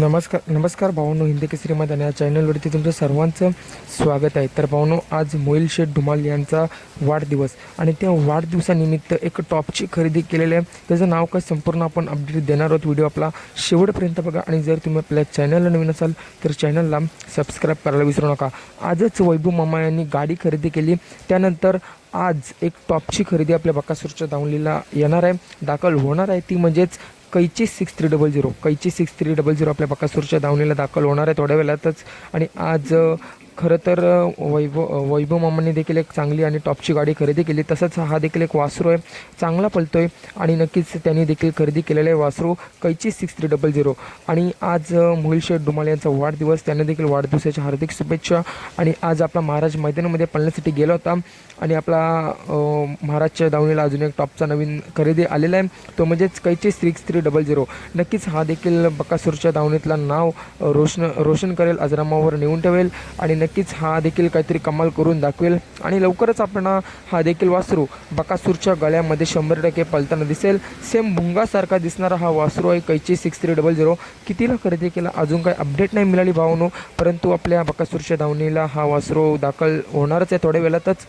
नमस्कार भावांनो, हिंदी केसरीमध्ये या चॅनलवरती तुमचं सर्वांचं स्वागत आहे. तर भावांनो, आज मोहिल शेठ धुमाल यांचा वाढदिवस आणि त्या वाढदिवसानिमित्त एक टॉपची खरेदी केलेली आहे. त्याचं नाव काय संपूर्ण आपण अपडेट देणार आहोत. व्हिडिओ आपला शेवटपर्यंत बघा आणि जर तुम्ही आपल्या चॅनलला नवीन असाल तर चॅनलला सबस्क्राईब करायला विसरू नका. आजच वैभव मामा यांनी गाडी खरेदी केली. त्यानंतर आज एक टॉपची खरेदी आपल्या बकासूरच्या दावणीला येणार आहे, दाखल होणार आहे. ती म्हणजेच कैची 6300 आपल्या बकासूरच्या दावणीला दाखल होणार आहे थोड्या वेळातच. आणि आज खरं तर वैभव मामांनी देखील एक चांगली आणि टॉपची गाडी खरेदी केली. तसंच हा देखील एक वासरू आहे, चांगला पळतो आहे आणि नक्कीच त्यांनी देखील खरेदी केलेलं आहे वासरू कैची 6300. आणि आज मोहिल शेठ धुमाल यांचा वाढदिवस, त्यांना देखील वाढदिवसाच्या हार्दिक शुभेच्छा. आणि आज आपला महाराज मैदानामध्ये पळण्यासाठी गेला होता आणि आपला महाराजच्या दावणीला अजून एक टॉपचा नवीन खरेदी आलेला आहे, तो म्हणजेच कैची 6300. नक्कीच हा देखील बकासूरच्या दावणीतलं नाव रोशन करेल, अजरामावर नेऊन ठेवेल आणि नक्कीच हा देखील काहीतरी कमाल करून दाखवेल. आणि लवकरच आपण हा देखील वासरू बकासूरच्या गळ्यामध्ये 100% पळताना दिसेल. सेम भुंगासारखा दिसणारा हा वासरू आहे कैची 6300. कितीला खरेदी केला अजून काही अपडेट नाही मिळाली भावांनो, परंतु आपल्या बकासूरच्या दावणीला हा वासरू दाखल होणारच आहे थोड्या वेळातच.